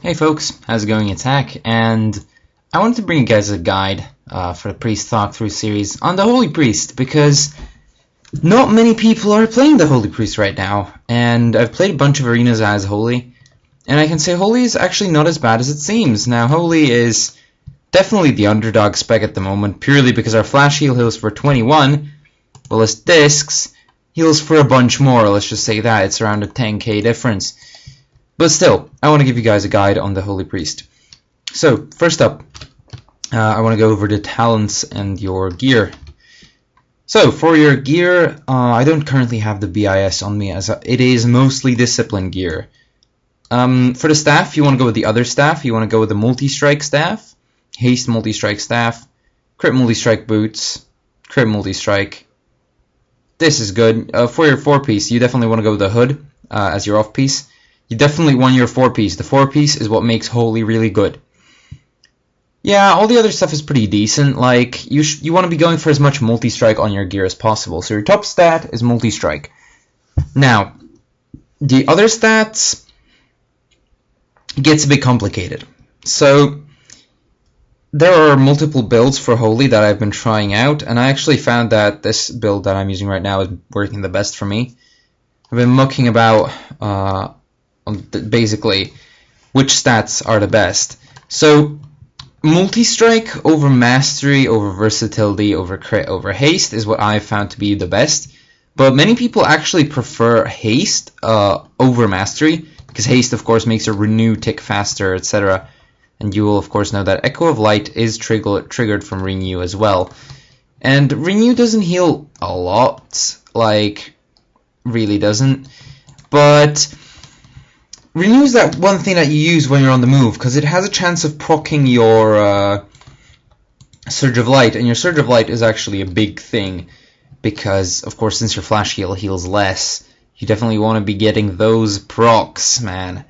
Hey folks, how's it going? It's Hack, and I wanted to bring you guys a guide for the Priest Talkthrough series on the Holy Priest, because not many people are playing the Holy Priest right now, and I've played a bunch of arenas as Holy, and I can say Holy is actually not as bad as it seems. Now, Holy is definitely the underdog spec at the moment, purely because our Flash Heal heals for 21, while his Discs heals for a bunch more. Let's just say that, it's around a 10k difference. But still, I want to give you guys a guide on the Holy Priest. So, first up, I want to go over the talents and your gear. So, for your gear, I don't currently have the BIS on me, as it is mostly discipline gear. For the staff, you want to go with the other staff. You want to go with the multi-strike staff, haste multi-strike staff, crit multi-strike boots, crit multi-strike. This is good. For your 4-piece, you definitely want to go with the hood as your off-piece. You definitely want your 4-piece. The 4-piece is what makes Holy really good. Yeah, all the other stuff is pretty decent. Like, you want to be going for as much multi-strike on your gear as possible. So your top stat is multi-strike. Now, the other stats gets a bit complicated. So, there are multiple builds for Holy that I've been trying out, and I actually found that this build that I'm using right now is working the best for me. I've been mucking about basically which stats are the best. So multi-strike over mastery, over versatility, over crit, over haste is what I've found to be the best. But many people actually prefer haste over mastery, because haste of course makes a renew tick faster, etc. And you will of course know that Echo of Light is triggered from renew as well. And renew doesn't heal a lot, like really doesn't, but renew is that one thing that you use when you're on the move, because it has a chance of proccing your Surge of Light, and your Surge of Light is actually a big thing, because, of course, since your Flash Heal heals less, you definitely want to be getting those procs, man.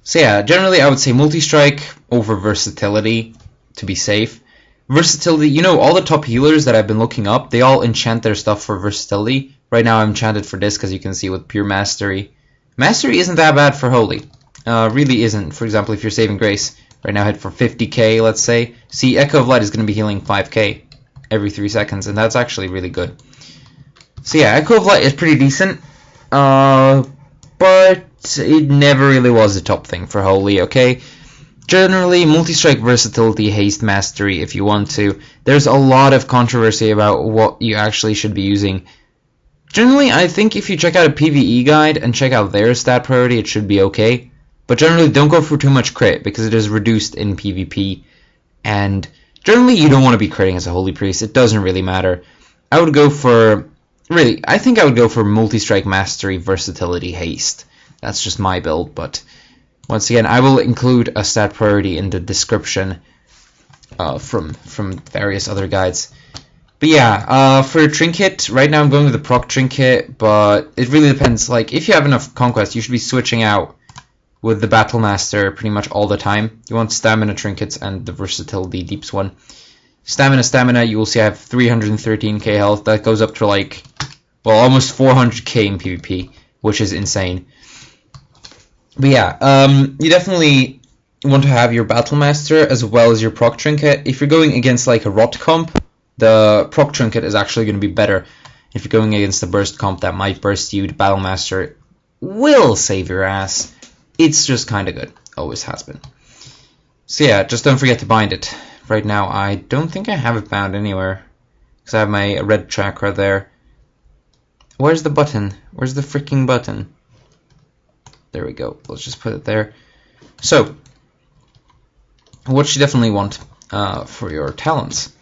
So yeah, generally I would say multi-strike over versatility, to be safe. Versatility, you know, all the top healers that I've been looking up, they all enchant their stuff for versatility. Right now I'm enchanted for this, because you can see with pure mastery. Mastery isn't that bad for Holy. Really isn't. For example, if you're saving Grace, right now hit for 50k, let's say. See, Echo of Light is going to be healing 5k every 3 seconds, and that's actually really good. So yeah, Echo of Light is pretty decent, but it never really was the top thing for Holy, okay? Generally, multi-strike, versatility, haste, mastery, if you want to. There's a lot of controversy about what you actually should be using. Generally, I think if you check out a PvE guide and check out their stat priority, it should be okay. But generally, don't go for too much crit, because it is reduced in PvP. And generally, you don't want to be critting as a Holy Priest. It doesn't really matter. I would go for... Really, I think I would go for multi-strike, mastery, versatility, haste. That's just my build, but... Once again, I will include a stat priority in the description from various other guides. But yeah, for a trinket, right now I'm going with the proc trinket, but it really depends. Like, if you have enough conquest, you should be switching out with the Battle Master pretty much all the time. You want stamina trinkets and the versatility deeps one. Stamina, you will see I have 313k health. That goes up to like, well, almost 400k in PvP, which is insane. But yeah, you definitely want to have your Battle Master as well as your proc trinket. If you're going against like a rot comp, the proc trinket is actually going to be better. If you're going against the burst comp that might burst you, the Battle Master will save your ass. It's just kind of good. Always has been. So yeah, just don't forget to bind it. Right now, I don't think I have it bound anywhere, because I have my red chakra there. Where's the button? Where's the freaking button? There we go. Let's just put it there. So, what you definitely want for your talents.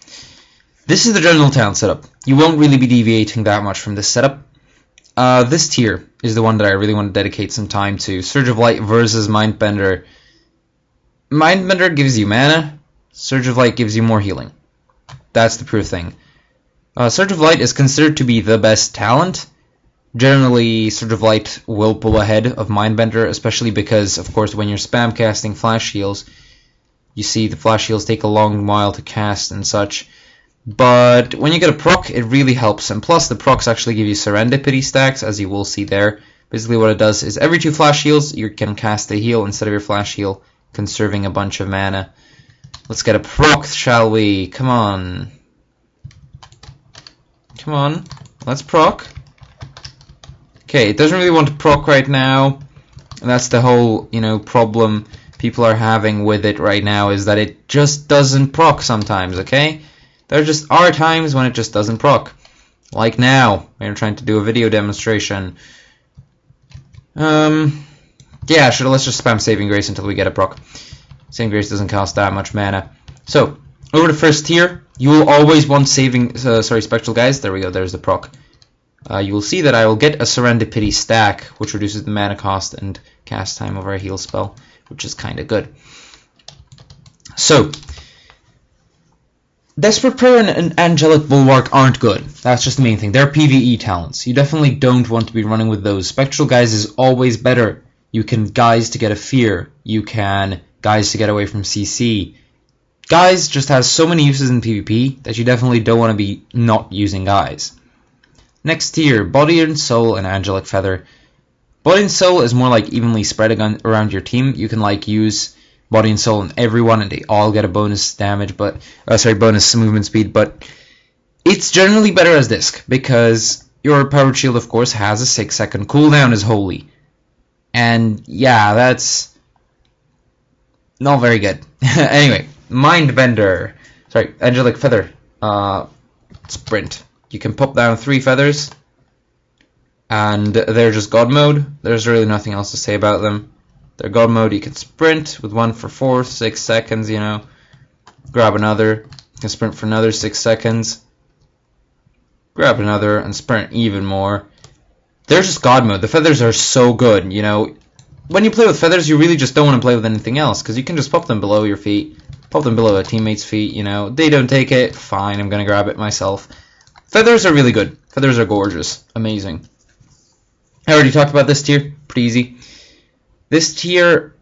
This is the general talent setup. You won't really be deviating that much from this setup. This tier is the one that I really want to dedicate some time to. Surge of Light versus Mindbender. Mindbender gives you mana. Surge of Light gives you more healing. That's the proof thing. Surge of Light is considered to be the best talent. Generally, Surge of Light will pull ahead of Mindbender, especially because, of course, when you're spam casting Flash Heals, you see the Flash Heals take a long while to cast and such. But when you get a proc, it really helps, and plus the procs actually give you serendipity stacks, as you will see there. Basically what it does is every 2 flash heals, you can cast a heal instead of your flash heal, conserving a bunch of mana. Let's get a proc, shall we? Come on. Come on. Let's proc. Okay, it doesn't really want to proc right now. And that's the whole, you know, problem people are having with it right now, is that it just doesn't proc sometimes, okay? There just are times when it just doesn't proc. Like now, when I'm trying to do a video demonstration. Yeah, sure, let's just spam Saving Grace until we get a proc. Saving Grace doesn't cost that much mana. So, over the first tier, you will always want Spectral Guys. There we go, there's the proc. You will see that I will get a Serendipity stack, which reduces the mana cost and cast time over a heal spell, which is kind of good. So, Desperate Prayer and Angelic Bulwark aren't good. That's just the main thing. They're PvE talents. You definitely don't want to be running with those. Spectral Guys is always better. You can Guise to get a Fear. You can Guise to get away from CC. Guise just has so many uses in PvP that you definitely don't want to be not using Guise. Next tier, Body and Soul and Angelic Feather. Body and Soul is more like evenly spread around your team. You can like use Body and Soul on everyone and they all get a bonus damage, but bonus movement speed, but it's generally better as Disc because your Powered Shield of course has a 6-second cooldown as Holy. And yeah, that's not very good. Anyway, Mindbender. Sorry, Angelic Feather. Sprint. You can pop down 3 feathers, and they're just God mode. There's really nothing else to say about them. They're God mode. You can sprint with 1 for 6 seconds, you know. Grab another. You can sprint for another 6 seconds. Grab another and sprint even more. They're just God mode. The feathers are so good, you know. When you play with feathers, you really just don't want to play with anything else, because you can just pop them below your feet, pop them below a teammate's feet, you know. They don't take it, fine, I'm going to grab it myself. Feathers are really good. Feathers are gorgeous. Amazing. I already talked about this tier. Pretty easy. This tier,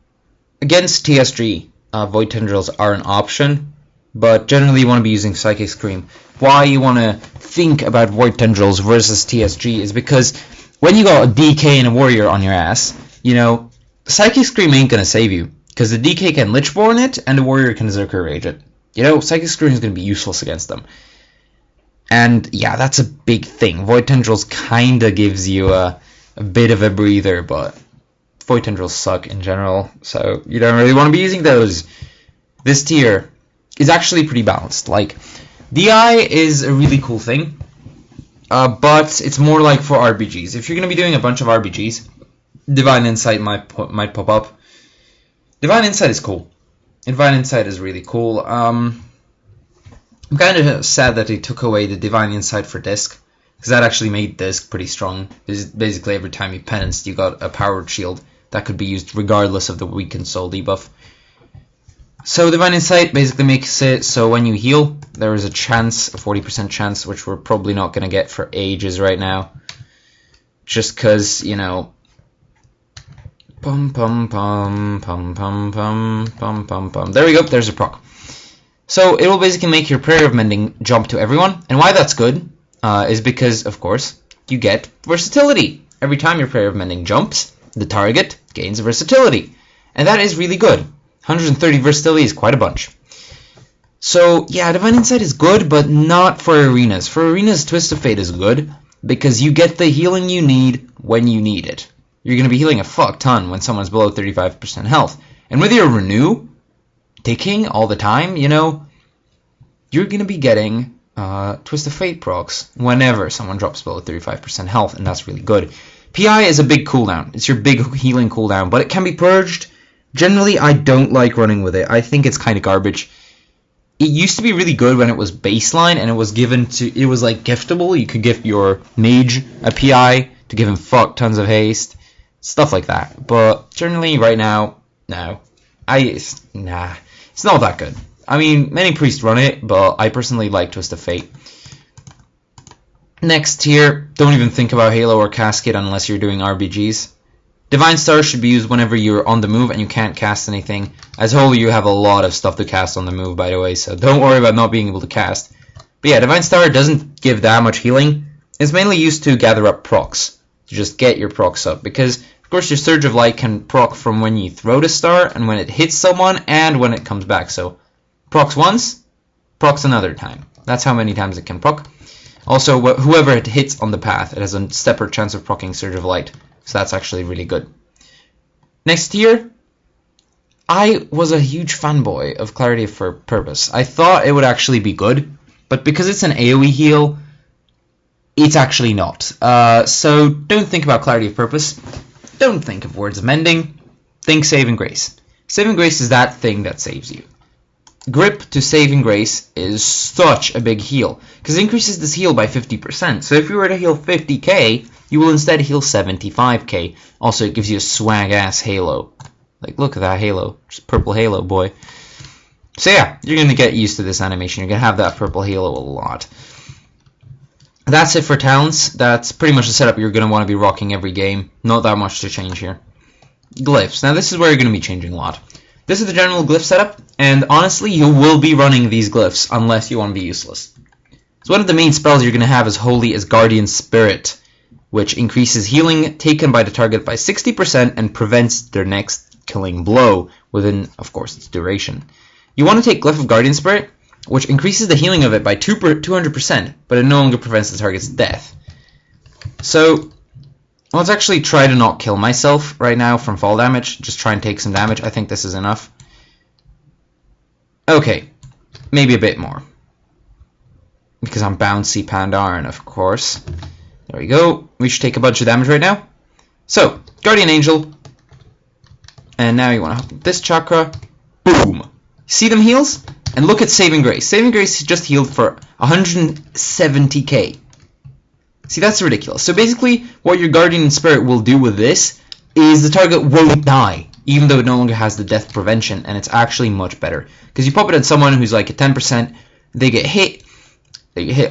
against TSG, Void Tendrils are an option, but generally you want to be using Psychic Scream. Why you want to think about Void Tendrils versus TSG is because when you got a DK and a Warrior on your ass, you know, Psychic Scream ain't going to save you, because the DK can Lichborn it and the Warrior can Zerker Rage it. You know, Psychic Scream is going to be useless against them. And yeah, that's a big thing. Void Tendrils kinda gives you a bit of a breather, but Void Tendrils suck in general, so you don't really want to be using those. This tier is actually pretty balanced. Like, DI is a really cool thing, but it's more like for RBGs. If you're going to be doing a bunch of RBGs, Divine Insight might pop up. Divine Insight is cool. Divine Insight is really cool. I'm kind of sad that they took away the Divine Insight for Disc, because that actually made Disc pretty strong. Basically every time you penanced, you got a Powered Shield that could be used regardless of the Weakened Soul debuff. So Divine Insight basically makes it so when you heal, there is a chance, a 40% chance, which we're probably not going to get for ages right now. Just because, you know... Pum pum pum pum pum pum pum pum pum. There we go, there's a proc. So it will basically make your Prayer of Mending jump to everyone, and why that's good is because, of course, you get versatility. Every time your Prayer of Mending jumps, the target gains versatility, and that is really good. 130 versatility is quite a bunch. So yeah, Divine Insight is good, but not for arenas. For arenas, Twist of Fate is good, because you get the healing you need when you need it. You're going to be healing a fuck ton when someone's below 35% health. And with your Renew ticking all the time, you know, you're going to be getting Twist of Fate procs whenever someone drops below 35% health, and that's really good. PI is a big cooldown. It's your big healing cooldown, but it can be purged. Generally, I don't like running with it. I think it's kind of garbage. It used to be really good when it was baseline, and it was like giftable. You could gift your mage a PI to give him fuck tons of haste, stuff like that. But generally, right now, no. It's not that good. I mean, many priests run it, but I personally like Twist of Fate. Next tier, don't even think about Halo or Cascade unless you're doing RBGs. Divine Star should be used whenever you're on the move and you can't cast anything. As Holy, you have a lot of stuff to cast on the move, by the way, so don't worry about not being able to cast. But yeah, Divine Star doesn't give that much healing. It's mainly used to gather up procs, to just get your procs up, because Of course, your Surge of Light can proc from when you throw the star, and when it hits someone, and when it comes back. So, procs once, procs another time. That's how many times it can proc. Also, whoever it hits on the path, it has a separate chance of proccing Surge of Light. So that's actually really good. Next tier, I was a huge fanboy of Clarity of Purpose. I thought it would actually be good, but because it's an AoE heal, it's actually not. So don't think about Clarity of Purpose. Don't think of Words of Mending. Think Saving Grace. Saving Grace is that thing that saves you. Grip to Saving Grace is such a big heal, because it increases this heal by 50%. So if you were to heal 50k, you will instead heal 75k. Also, it gives you a swag-ass halo. Like, look at that halo. Just purple halo, boy. So yeah, you're going to get used to this animation. You're going to have that purple halo a lot. That's it for talents. That's pretty much the setup you're going to want to be rocking every game. Not that much to change here. Glyphs. Now this is where you're going to be changing a lot. This is the general glyph setup, and honestly, you will be running these glyphs unless you want to be useless. So one of the main spells you're going to have as Holy is Guardian Spirit, which increases healing taken by the target by 60% and prevents their next killing blow within, of course, its duration. You want to take Glyph of Guardian Spirit, which increases the healing of it by 200%, but it no longer prevents the target's death. So let's actually try to not kill myself right now from fall damage. Just try and take some damage. I think this is enough. Okay, maybe a bit more. Because I'm bouncy Pandaren, of course. There we go. We should take a bunch of damage right now. So, Guardian Angel. And now you want to hop this chakra. Boom. See them heals? And look at Saving Grace. Saving Grace just healed for 170k. See, that's ridiculous. So basically, what your Guardian Spirit will do with this is the target won't die, even though it no longer has the death prevention, and it's actually much better. Because you pop it at someone who's like at 10%, they get hit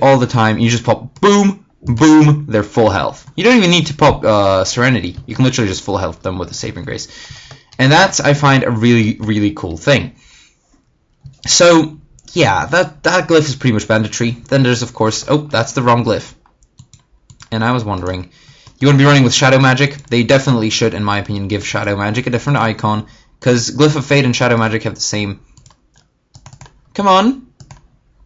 all the time, you just pop boom, boom, they're full health. You don't even need to pop Serenity. You can literally just full health them with a Saving Grace. And that's, I find, a really, really cool thing. So, yeah, that glyph is pretty much mandatory. Then there's, of course, oh, that's the wrong glyph. And I was wondering, you want to be running with Shadow Magic? They definitely should, in my opinion, give Shadow Magic a different icon, because Glyph of Fate and Shadow Magic have the same... Come on!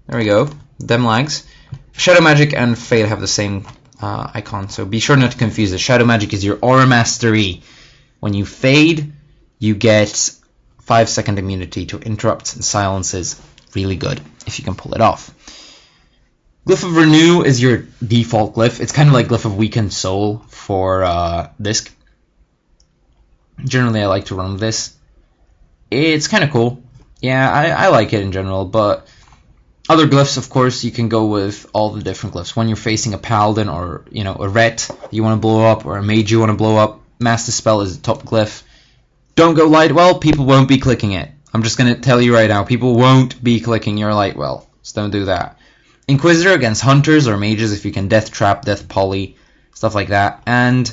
There we go. Them lags. Shadow Magic and Fate have the same icon, so be sure not to confuse it. Shadow Magic is your Aura Mastery. When you fade, you get 5-second immunity to interrupts and silences. Really good, if you can pull it off. Glyph of Renew is your default glyph. It's kind of like Glyph of Weakened Soul for Disc. Generally, I like to run with this. It's kind of cool. Yeah, I like it in general, but other glyphs, of course, you can go with all the different glyphs. When you're facing a Paladin or, you know, a Ret you want to blow up, or a Mage you want to blow up, Mass Dispel is the top glyph. Don't go Lightwell, people won't be clicking it. I'm just going to tell you right now, people won't be clicking your Lightwell, so don't do that. Inquisitor against Hunters or Mages if you can Death Trap, Death Poly, stuff like that. And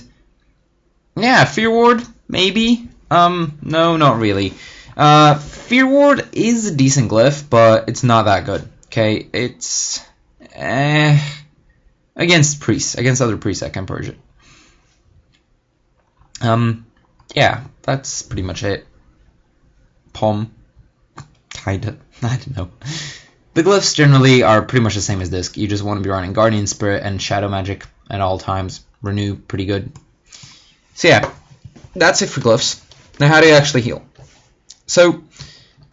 yeah, Fear Ward, maybe? No, not really. Fear Ward is a decent glyph, but it's not that good. Okay, it's against priests, against other priests I can purge it. Yeah, that's pretty much it. Pom. Kinda. I don't know. The glyphs generally are pretty much the same as Disc. You just want to be running Guardian Spirit and Shadow Magic at all times. Renew, pretty good. So yeah, that's it for glyphs. Now how do you actually heal? So,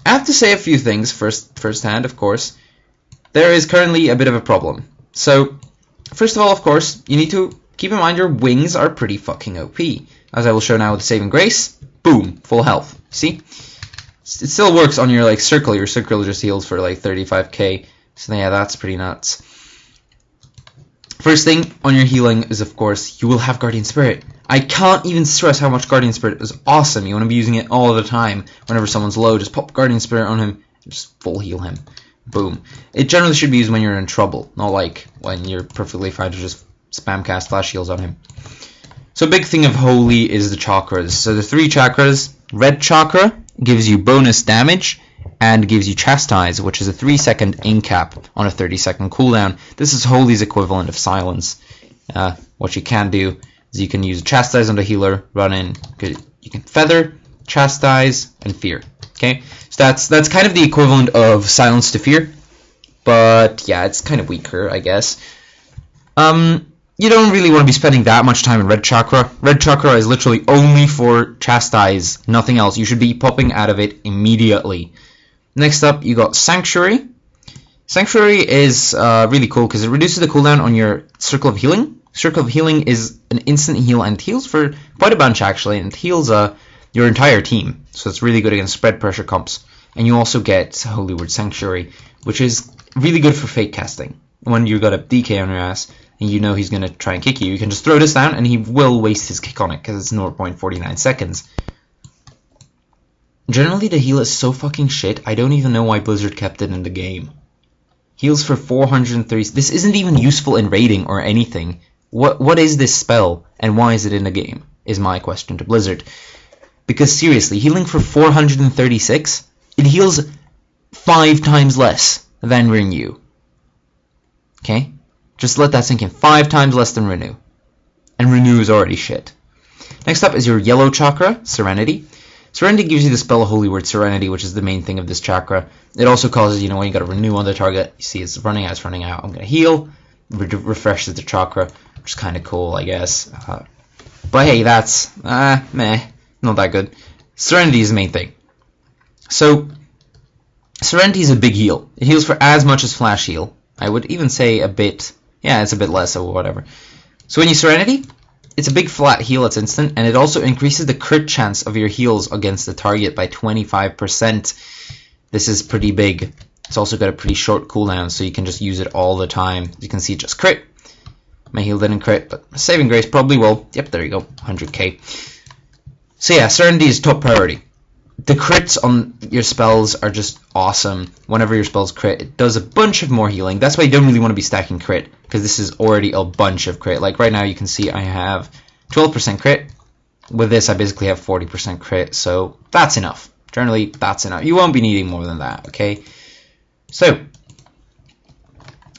I have to say a few things firsthand, of course. There is currently a bit of a problem. So, first of all, of course, you need to keep in mind your wings are pretty fucking OP. As I will show now with Saving Grace, boom, full health. See? It still works on your circle. Your circle just heals for 35k. So yeah, that's pretty nuts. First thing on your healing is, of course, you will have Guardian Spirit. I can't even stress how much Guardian Spirit is awesome. You want to be using it all the time. Whenever someone's low, just pop Guardian Spirit on him and just full heal him. Boom. It generally should be used when you're in trouble, not like when you're perfectly fine to just spam cast flash heals on him. So a big thing of Holy is the chakras. So the 3 chakras, red chakra gives you bonus damage and gives you Chastise, which is a 3-second incap on a 30-second cooldown. This is Holy's equivalent of Silence. What you can do is you can use Chastise on the healer, run in, you can Feather, Chastise, and Fear. Okay, so that's kind of the equivalent of Silence to Fear, but yeah, it's kind of weaker, I guess. You don't really want to be spending that much time in Red Chakra. Red Chakra is literally only for Chastise, nothing else. You should be popping out of it immediately. Next up, you got Sanctuary. Sanctuary is really cool because it reduces the cooldown on your Circle of Healing. Circle of Healing is an instant heal, and it heals for quite a bunch actually, and it heals your entire team. So it's really good against spread pressure comps. And you also get Holy Word Sanctuary, which is really good for fake casting. When you got a DK on your ass, and you know he's going to try and kick you, you can just throw this down, and he will waste his kick on it, because it's 0.49 seconds. Generally, the heal is so fucking shit, I don't even know why Blizzard kept it in the game. Heals for 430... This isn't even useful in raiding or anything. What is this spell, and why is it in the game, is my question to Blizzard. Because seriously, healing for 436, it heals 5 times less than Renew. Okay? Just let that sink in. 5 times less than Renew. And Renew is already shit. Next up is your yellow chakra, Serenity. Serenity gives you the spell Holy Word Serenity, which is the main thing of this chakra. It also causes, when you got to Renew on the target, you see it's running out, I'm going to heal. Refreshes the chakra, which is kind of cool, I guess. But hey, that's, meh, not that good. Serenity is the main thing. So, Serenity is a big heal. It heals for as much as Flash Heal. I would even say a bit, yeah, it's a bit less or whatever. So when you Serenity, it's a big flat heal, it's instant, and it also increases the crit chance of your heals against the target by 25%. This is pretty big. It's also got a pretty short cooldown, so you can just use it all the time. You can see just crit. My heal didn't crit, but Saving Grace probably will. Yep, there you go, 100k. So yeah, Serenity is top priority. The crits on your spells are just awesome. Whenever your spells crit, it does a bunch of more healing. That's why you don't really want to be stacking crit, because this is already a bunch of crit. Like right now you can see I have 12% crit. With this I basically have 40% crit, so that's enough. Generally, that's enough. You won't be needing more than that, okay? So,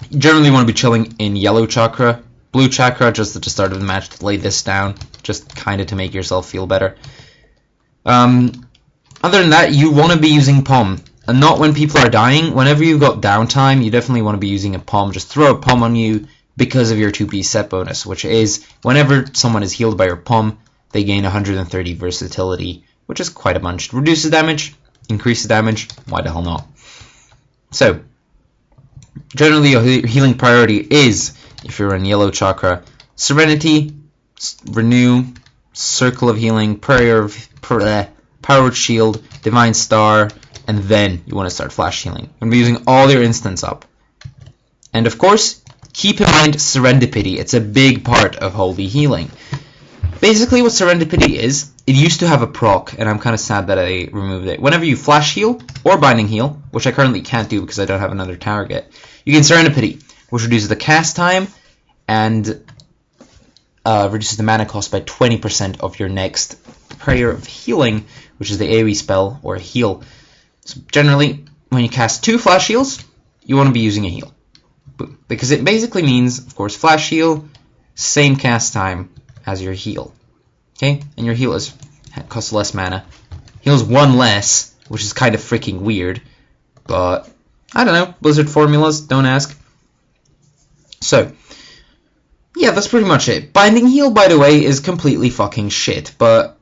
you generally want to be chilling in yellow chakra. Blue chakra, just at the start of the match to lay this down, just kind of to make yourself feel better. Other than that, you want to be using Pom, and not when people are dying. Whenever you've got downtime, you definitely want to be using a Pom. Just throw a Pom on you because of your 2-piece set bonus, which is whenever someone is healed by your Pom, they gain 130 versatility, which is quite a bunch. Reduces damage, increases damage, why the hell not? So, generally your healing priority is, if you're in yellow chakra, Serenity, Renew, Circle of Healing, Powered Shield, Divine Star, and then you want to start Flash Healing. You're going to be using all your instants up. And of course, keep in mind Serendipity. It's a big part of Holy Healing. Basically what Serendipity is, it used to have a proc, and I'm kind of sad that I removed it. Whenever you Flash Heal or Binding Heal, which I currently can't do because I don't have another target, you gain Serendipity, which reduces the cast time and reduces the mana cost by 20% of your next Prayer of Healing, which is the AoE spell or a heal. So generally, when you cast 2 Flash Heals, you want to be using a heal. Because it basically means, of course, Flash Heal, same cast time as your heal. Okay? And your heal costs less mana. Heals 1 less, which is kind of freaking weird. But, I don't know. Blizzard formulas, don't ask. So, yeah, that's pretty much it. Binding Heal, by the way, is completely fucking shit. But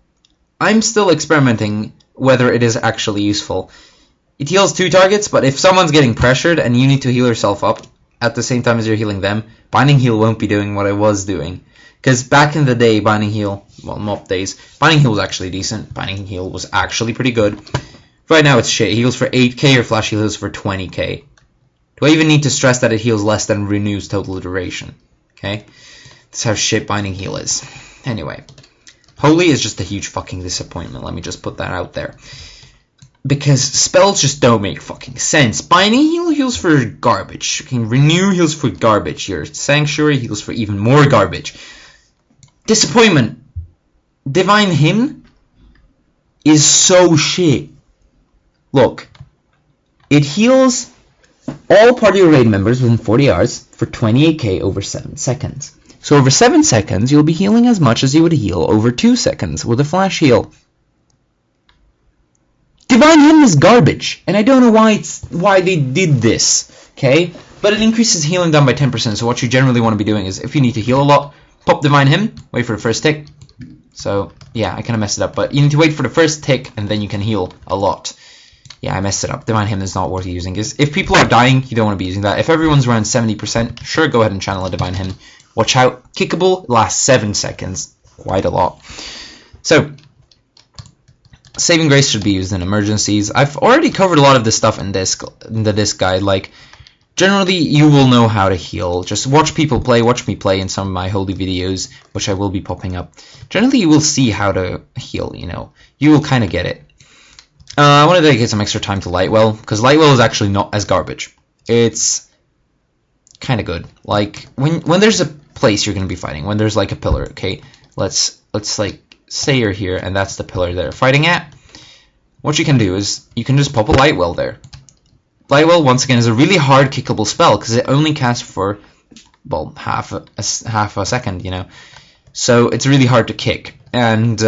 I'm still experimenting whether it is actually useful. It heals 2 targets, but if someone's getting pressured and you need to heal yourself up at the same time as you're healing them, Binding Heal won't be doing what I was doing. Because back in the day, Binding Heal, well, MOP days, Binding Heal was actually decent. Binding Heal was actually pretty good. Right now it's shit. It heals for 8k or Flash Heal heals for 20k. Do I even need to stress that it heals less than Renew's total duration? Okay? That's how shit Binding Heal is. Anyway. Holy is just a huge fucking disappointment. Let me just put that out there. Because spells just don't make fucking sense. Binding Heal heals for garbage. Renew heals for garbage. Your Sanctuary heals for even more garbage. Disappointment. Divine Hymn is so shit. Look. It heals all party or raid members within 40 hours for 28k over 7 seconds. So over 7 seconds, you'll be healing as much as you would heal over 2 seconds with a flash heal. Divine Hymn is garbage, and I don't know why they did this, okay? But it increases healing down by 10%, so what you generally want to be doing is, if you need to heal a lot, pop Divine Hymn, wait for the first tick. So, yeah, I kind of messed it up, but you need to wait for the first tick, and then you can heal a lot. Yeah, I messed it up. Divine Hymn is not worth using, because if people are dying, you don't want to be using that. If everyone's around 70%, sure, go ahead and channel a Divine Hymn. Watch out, kickable lasts 7 seconds. Quite a lot. So, Saving Grace should be used in emergencies. I've already covered a lot of this stuff in the disc guide. Like, generally, you will know how to heal. Just watch people play, watch me play in some of my holy videos, which I will be popping up. Generally, you will see how to heal, you know. You will kind of get it. I want to dedicate some extra time to Lightwell, because Lightwell is actually not as garbage. It's kind of good. Like, when there's a place you're going to be fighting, when there's like a pillar, okay? Let's like say you're here and that's the pillar they're fighting at. What you can do is you can just pop a Lightwell there. Lightwell, once again, is a really hard kickable spell because it only casts for, well, half a second, you know. So it's really hard to kick. And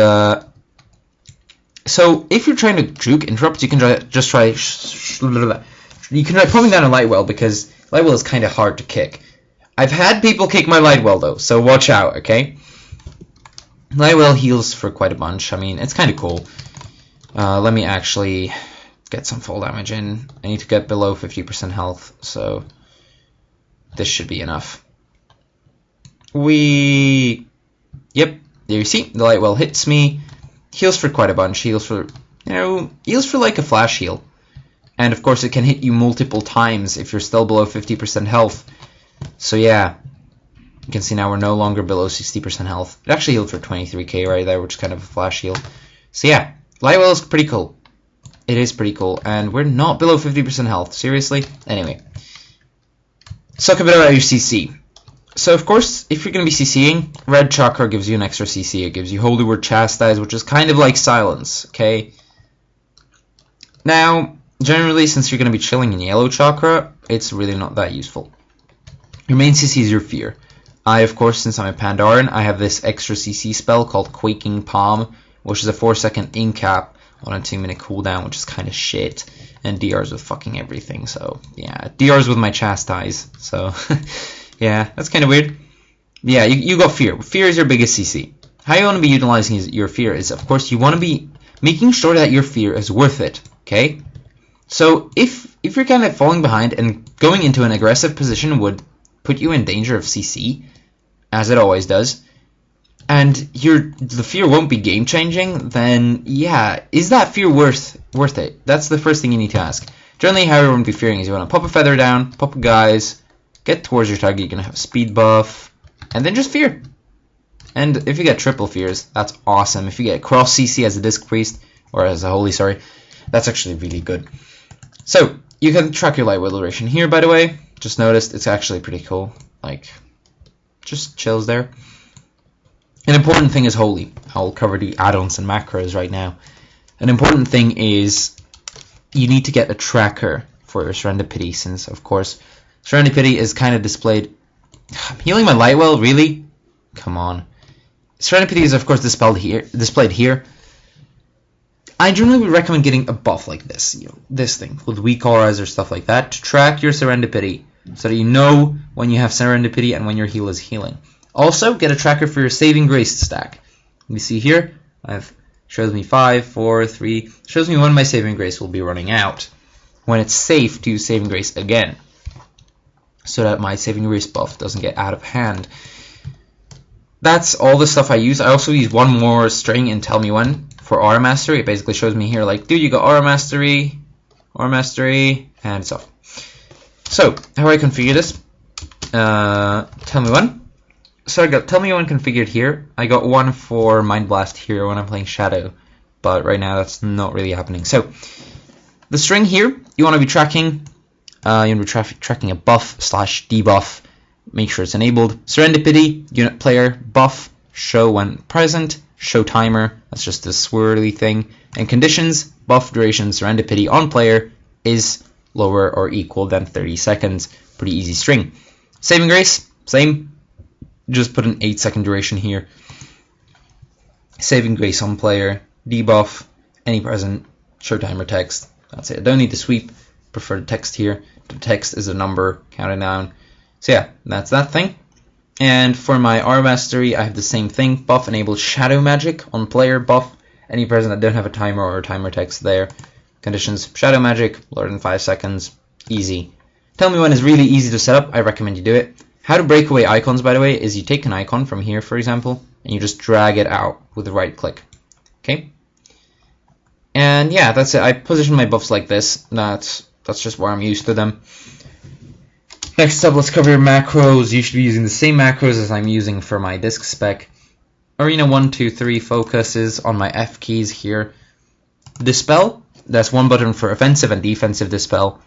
so if you're trying to juke interrupt, you can try popping down a Lightwell, because Lightwell is kind of hard to kick. I've had people kick my Lightwell though, so watch out, okay? Lightwell heals for quite a bunch. I mean, it's kind of cool. Let me actually get some fall damage in. I need to get below 50% health, so this should be enough. Yep, there you see, the Lightwell hits me. Heals for quite a bunch. Heals for like a flash heal. And of course, it can hit you multiple times if you're still below 50% health. So yeah. You can see now we're no longer below 60% health. It actually healed for 23k right there, which is kind of a flash heal. So yeah, Lightwell is pretty cool. It is pretty cool, and we're not below 50% health. Seriously? Anyway. Let's talk a bit about your CC. So of course, if you're going to be CCing, Red Chakra gives you an extra CC. It gives you Holy Word Chastise, which is kind of like Silence, okay? Now, generally, since you're going to be chilling in Yellow Chakra, it's really not that useful. Your main CC is your Fear. Of course, since I'm a Pandaren, I have this extra CC spell called Quaking Palm, which is a 4-second incap on a 2-minute cooldown, which is kind of shit, and DRs with fucking everything, so, yeah, DRs with my Chastise, so, yeah, that's kind of weird. Yeah, you got Fear. Fear is your biggest CC. How you want to be utilizing your Fear is, of course, you want to be making sure that your Fear is worth it, okay? So, if you're kind of falling behind and going into an aggressive position would put you in danger of CC, as it always does, and the Fear won't be game changing, then yeah, is that Fear worth it? That's the first thing you need to ask. Generally, how everyone would be fearing is you want to pop a Feather down, pop a Guise, get towards your target, you're gonna have a speed buff, and then just Fear. And if you get triple Fears, that's awesome. If you get cross CC as a Disc Priest, or as a Holy, sorry, that's actually really good. So you can track your Lightwell duration here, by the way. Just noticed it's actually pretty cool. Like, just chills there. An important thing is Holy. I'll cover the add-ons and macros right now. An important thing is you need to get a tracker for your Serendipity, since, of course, Serendipity is kind of displayed. I'm healing my Lightwell, really? Come on. Serendipity is, of course, displayed here. I generally would recommend getting a buff like this, you know, this thing, with weak auras or stuff like that, to track your Serendipity, so that you know when you have Serendipity and when your heal is healing. Also, get a tracker for your Saving Grace stack. You see here, shows me 5, 4, 3, shows me when my Saving Grace will be running out, when it's safe to use Saving Grace again, so that my Saving Grace buff doesn't get out of hand. That's all the stuff I use. I also use one more string in Tell Me When for Aura Mastery. It basically shows me here, like, dude, you got Aura Mastery, and it's off. So, how do I configure this? Tell Me When. So I got Tell Me When configured here. I got one for Mind Blast here when I'm playing Shadow, but right now that's not really happening. So, the string here, you want to be tracking. You want to be tracking a buff / debuff. Make sure it's enabled. Serendipity, unit player, buff, show when present, show timer, that's just this swirly thing, and conditions, buff duration, Serendipity on player is lower or equal than 30 seconds. Pretty easy string. Saving Grace, same. just put an 8-second duration here. Saving grace on player, debuff, any present, show timer text. That's it. I don't need the sweep, prefer the text here. The text is a number counting down. So yeah, that's that thing. And for my R mastery, I have the same thing. Buff enables shadow magic on player, buff any present that don't have a timer or a timer text there. Conditions, shadow magic, lower than 5 seconds, easy. Tell me when is really easy to set up, I recommend you do it. How to break away icons, by the way, is you take an icon from here, for example, and you just drag it out with the right click. Okay? And yeah, that's it. I position my buffs like this. That's just where I'm used to them. Next up, let's cover your macros. You should be using the same macros as I'm using for my disc spec. Arena 1, 2, 3 focuses on my F keys here. Dispel, that's one button for offensive and defensive dispel.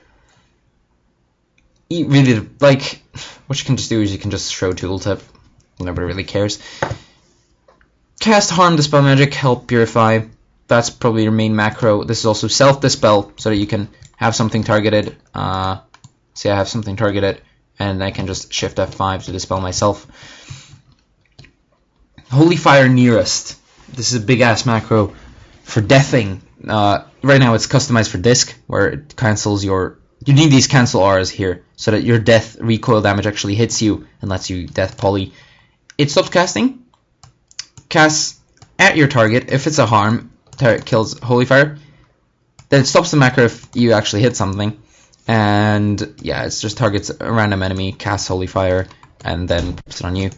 Really, like, what you can just do is you can just show tooltip. Nobody really cares. Cast harm, Dispel Magic, help Purify. That's probably your main macro. This is also self-dispel, so that you can have something targeted. See, I have something targeted, and I can just shift F5 to dispel myself. Holy Fire Nearest. This is a big-ass macro for deathing. Right now it's customized for disc, where it cancels your... You need these cancel R's here, so that your death recoil damage actually hits you and lets you death poly. It stops casting. Casts at your target. If it's a harm, kills Holy Fire. Then it stops the macro if you actually hit something. And yeah, it's just targets a random enemy, casts Holy Fire, and then puts it on you.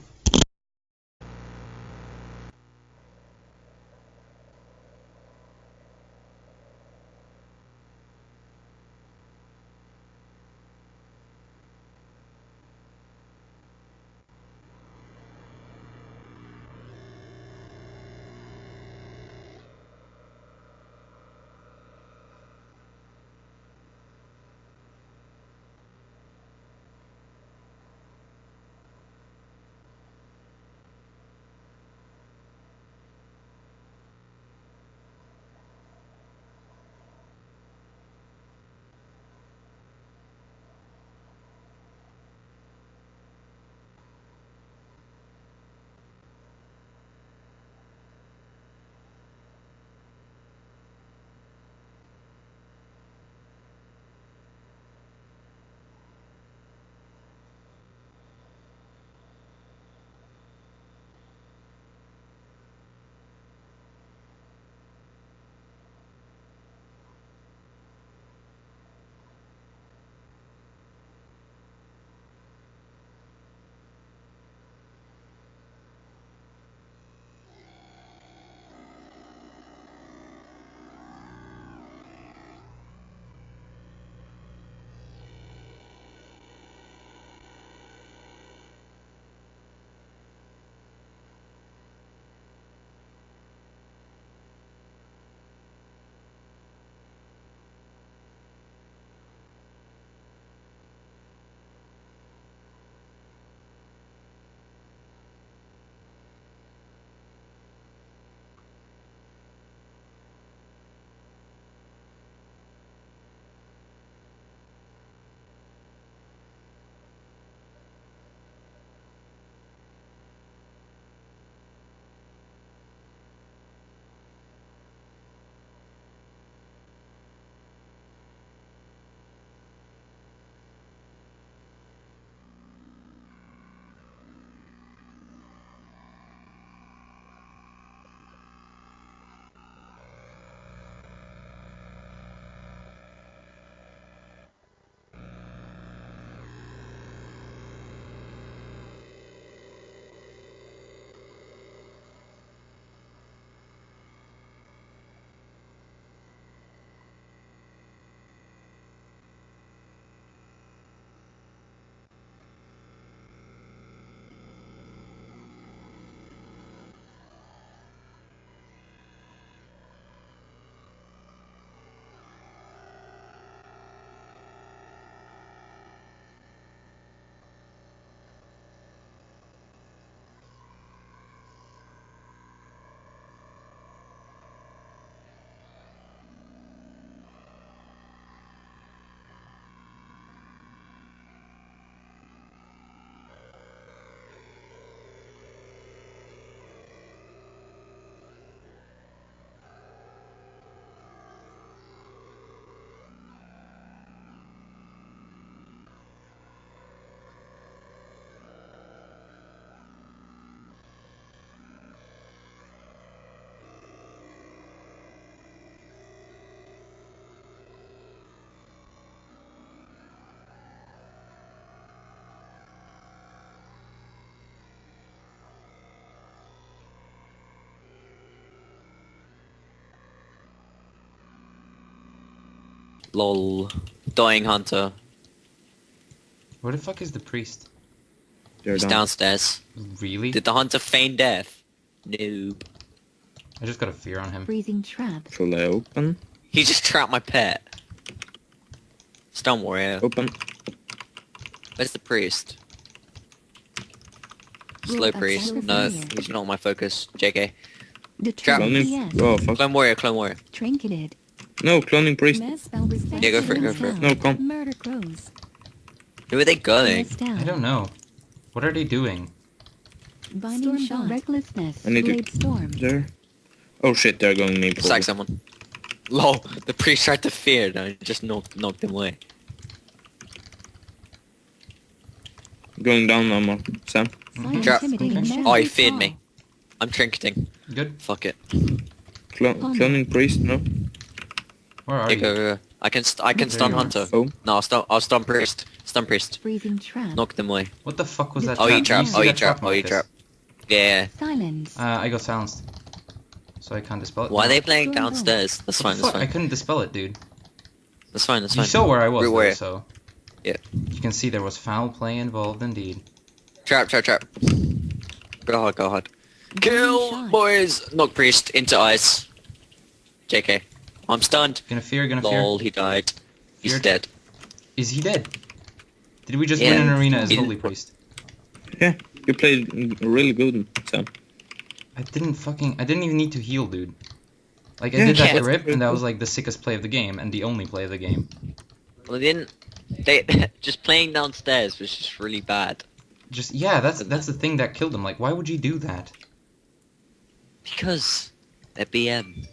Lol. Dying hunter. Where the fuck is the priest? They're He's down. downstairs. Really? Did the hunter feign death? Noob. I just got a fear on him. Freezing trap. Should I open? He just trapped my pet. Stone warrior. Open. Where's the priest? Slow Rule priest. outside No, of the he's not on my focus. JK. Determine Cloning. PS. Oh fuck. Clone warrior, clone warrior. Trinketed. No, cloning priest. Mass spell respect. Yeah, go for it, go for it. No, come. Murder crows. Who are they going? Mass down. I don't know. What are they doing? Binding shot. Recklessness. I need to- Blade storm. There. Oh shit, they're going me. Sack someone. Lol, the priest tried to fear and I just knocked him away. Going down no more. Sam. Find Trap. intimidating Okay. magic Oh, he feared ball. me. I'm trinketing. Good. Fuck it. Cloning priest, no? Where are Yeah, you? go, go, go. I can There stun you are. hunter. Oh. No, I'll stun priest. Stun priest. Freezing trap. Knock them away. What the fuck was that? Oh, trap? you trap. Did Oh, see you that trap. Oh, you Marcus? trap. Yeah. Silence. I got silenced. So I can't dispel it. Why are now. they playing Storm downstairs? That's fine, that's Fuck, I fine. couldn't dispel it, dude. That's fine, that's You fine. saw where I was, Root though, warrior. so... Yeah. You can see there was foul play involved, indeed. Trap, trap, trap. Go hard, go hard. Binding Kill, shot. boys! Knock priest into ice. JK. I'm stunned. Gonna fear, gonna fear. Lol, he died. He's Feared. dead. Is he dead? Did we just Yeah. win an arena as He- Holy Priest? Yeah, you played really good, Sam. I didn't even need to heal, dude. Like, I Yeah, did that yeah. grip, and that was like the sickest play of the game, and the only play of the game. Well, they didn't... They... just playing downstairs was just really bad. Just, yeah, that's the thing that killed him. Like, why would you do that? Because... they're BM.